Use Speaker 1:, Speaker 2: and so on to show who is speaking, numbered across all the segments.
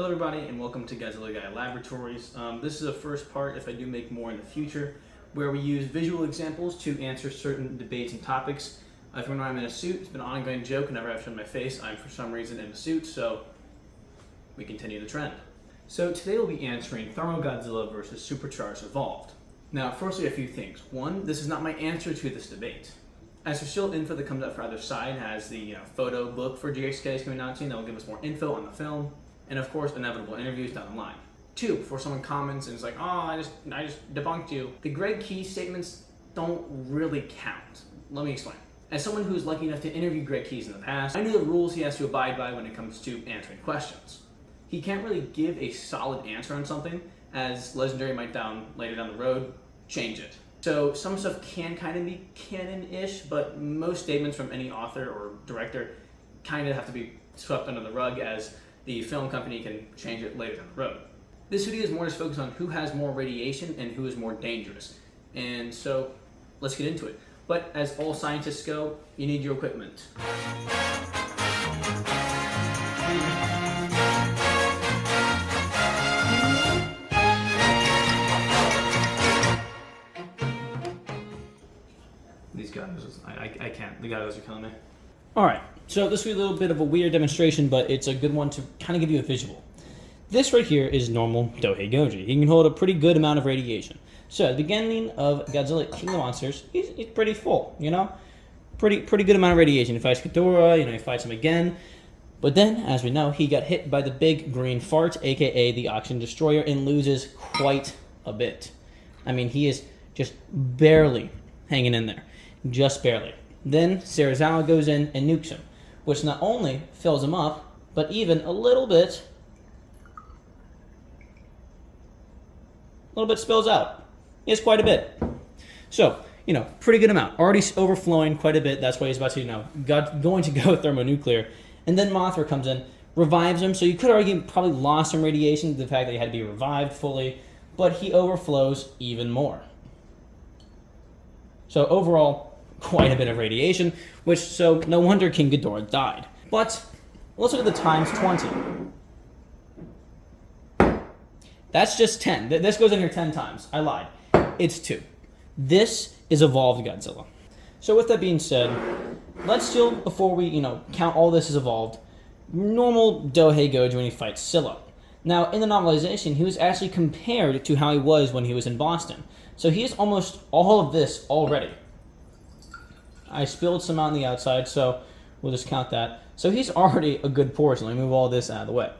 Speaker 1: Hello everybody and welcome to Godzilla Guy Laboratories. This is a first part, if I do make more in the future, where we use visual examples to answer certain debates and topics. If you know I'm in a suit, it's been an ongoing joke whenever I've shown my face. I'm for some reason in a suit, so we continue the trend. So today we'll be answering Thermo Godzilla versus Supercharged Evolved. Now, firstly, a few things. One, this is not my answer to this debate. As there's still info that comes out for either side, as the photo book for GXK is coming out soon, that will give us more info on the film. And of course, inevitable interviews down the line. Two, before someone comments and is like, oh, I just debunked you. The Greg Key statements don't really count. Let me explain. As someone who was lucky enough to interview Greg Keys in the past, I knew the rules he has to abide by when it comes to answering questions. He can't really give a solid answer on something, as Legendary might later down the road change it. So some stuff can kind of be canon-ish, but most statements from any author or director kind of have to be swept under the rug, as the film company can change it later down the road. This video is more just focused on who has more radiation and who is more dangerous. And so let's get into it. But as all scientists go, you need your equipment. These guys, I can't. The guys are killing me. Alright, so this will be a little bit of a weird demonstration, but it's a good one to kind of give you a visual. This right here is normal Dohei Goji. He can hold a pretty good amount of radiation. So at the beginning of Godzilla King of the Monsters, he's pretty full, Pretty good amount of radiation. He fights Ghidorah, he fights him again. But then, as we know, he got hit by the big green fart, aka the Oxygen Destroyer, and loses quite a bit. I mean, he is just barely hanging in there. Just barely. Then Serizawa goes in and nukes him, which not only fills him up, but even a little bit spills out. He has quite a bit. So, pretty good amount. Already overflowing quite a bit. That's why he's about to, going to go thermonuclear. And then Mothra comes in, revives him. So you could argue probably lost some radiation, the fact that he had to be revived fully, but he overflows even more. So overall, quite a bit of radiation, so no wonder King Ghidorah died. But let's look at the times 20. That's just 10. This goes in here 10 times. I lied. It's 2. This is evolved Godzilla. So with that being said, let's still, before we, count all this as evolved, normal Dohei Goji when he fights Scylla. Now, in the novelization, he was actually compared to how he was when he was in Boston. So he has almost all of this already. I spilled some out on the outside, so we'll just count that. So he's already a good portion. Let me move all this out of the way.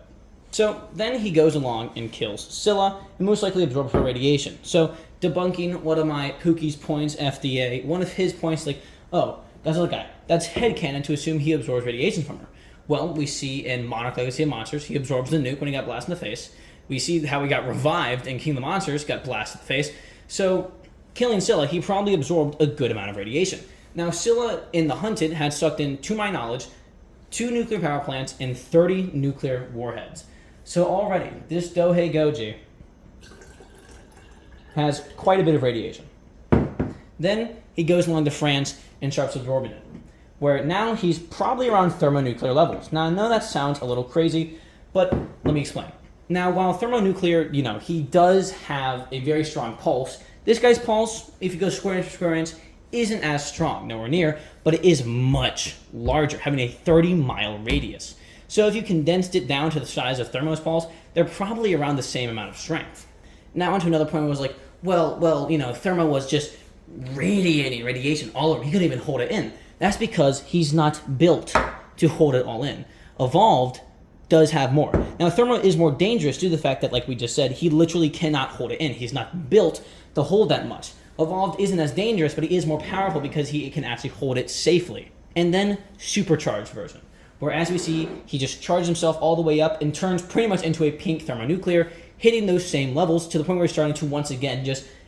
Speaker 1: So then he goes along and kills Scylla, and most likely absorbs her radiation. So debunking one of my Pookie's points, FDA, one of his points like, oh, Godzilla guy, that's headcanon to assume he absorbs radiation from her. Well, we see in Monarch Legacy of Monsters, he absorbs the nuke when he got blasted in the face. We see how he got revived in King of the Monsters, got blasted in the face. So killing Scylla, he probably absorbed a good amount of radiation. Now, Scylla in The Hunted had sucked in, to my knowledge, 2 nuclear power plants and 30 nuclear warheads. So already, this Dohei Goji has quite a bit of radiation. Then he goes along to France and starts absorbing it, where now he's probably around thermonuclear levels. Now, I know that sounds a little crazy, but let me explain. Now, while thermonuclear, he does have a very strong pulse, this guy's pulse, if you go square inch for square inch, isn't as strong, nowhere near, but it is much larger, having a 30-mile radius. So if you condensed it down to the size of Thermo's pulse, they're probably around the same amount of strength. Now onto another point where it was like, well, Thermo was just radiating radiation all over. He couldn't even hold it in. That's because he's not built to hold it all in. Evolved does have more. Now Thermo is more dangerous due to the fact that, like we just said, he literally cannot hold it in. He's not built to hold that much. Evolved isn't as dangerous, but he is more powerful because he can actually hold it safely. And then Supercharged version, where as we see, he just charges himself all the way up and turns pretty much into a pink thermonuclear, hitting those same levels to the point where he's starting to once again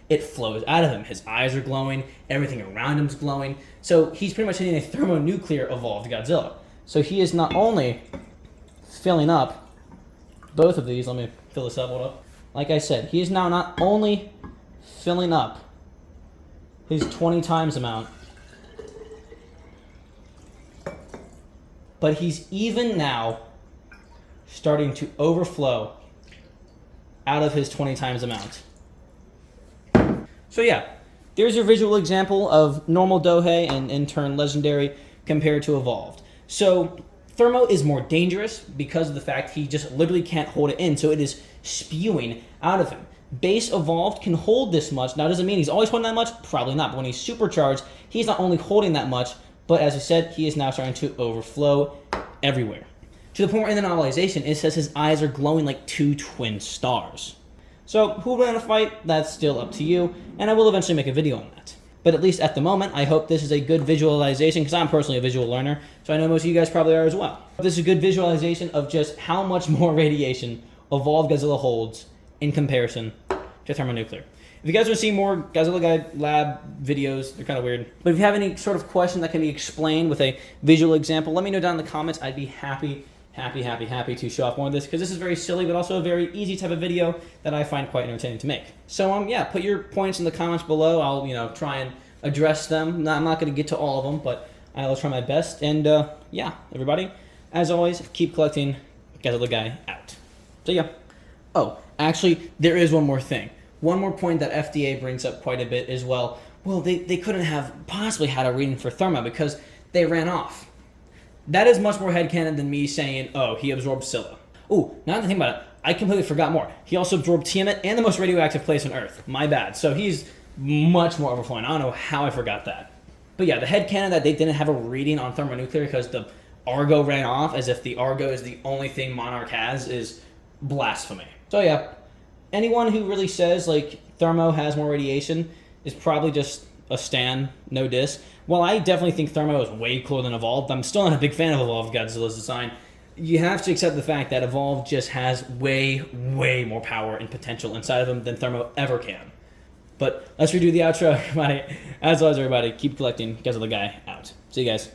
Speaker 1: it flows out of him. His eyes are glowing, everything around him is glowing. So he's pretty much hitting a thermonuclear evolved Godzilla. So he is not only filling up both of these, let me fill this up, hold up. Like I said, he is now not only filling up his 20 times amount, but he's even now starting to overflow out of his 20 times amount. So yeah, there's your visual example of normal Dohei and in turn legendary compared to evolved. So Thermo is more dangerous because of the fact he just literally can't hold it in, so it is spewing out of him. Base evolved can hold this much. Now, does it mean he's always holding that much? Probably not. But when he's supercharged, he's not only holding that much, but as I said, he is now starting to overflow everywhere. To the point where in the novelization, it says his eyes are glowing like 2 twin stars. So, who will win a fight? That's still up to you, and I will eventually make a video on that. But at least at the moment, I hope this is a good visualization, because I'm personally a visual learner, so I know most of you guys probably are as well. This is a good visualization of just how much more radiation Evolved Godzilla holds in comparison to Thermonuclear. If you guys want to see more Godzilla Guide Lab videos, they're kind of weird. But if you have any sort of question that can be explained with a visual example, let me know down in the comments. I'd be happy to show off more of this, because this is very silly, but also a very easy type of video that I find quite entertaining to make. So yeah, put your points in the comments below. I'll try and address them. I'm not going to get to all of them, but I'll try my best. And yeah, everybody, as always, keep collecting. Godzilla Guy out. So yeah. Oh, actually, there is one more thing. One more point that FDA brings up quite a bit as well. Well, they couldn't have possibly had a reading for Thermo because they ran off. That is much more headcanon than me saying, oh, he absorbed Scylla. Oh, now that I think about it, I completely forgot more. He also absorbed Tiamat and the most radioactive place on Earth. My bad. So he's much more overflowing. I don't know how I forgot that. But yeah, the headcanon that they didn't have a reading on Thermonuclear because the Argo ran off, as if the Argo is the only thing Monarch has, is blasphemy. So yeah, anyone who really says like Thermo has more radiation is probably just a stan, no diss. While I definitely think Thermo is way cooler than Evolved, I'm still not a big fan of Evolved Godzilla's design. You have to accept the fact that Evolved just has way more power and potential inside of him than Thermo ever can. But let's redo the outro, everybody. As always, everybody, keep collecting. Godzilla Guy out. See you guys.